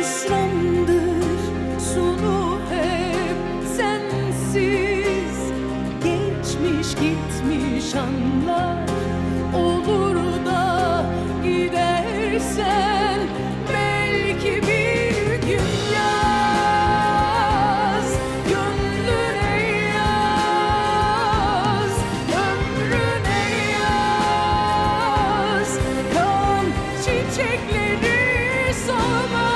hüsrandır sonu hep sensiz. Geçmiş gitmiş anlar olur da gidersen belki bir gün yaz gönlüne, yaz ömrüne, yaz kan çiçekleri solmaz.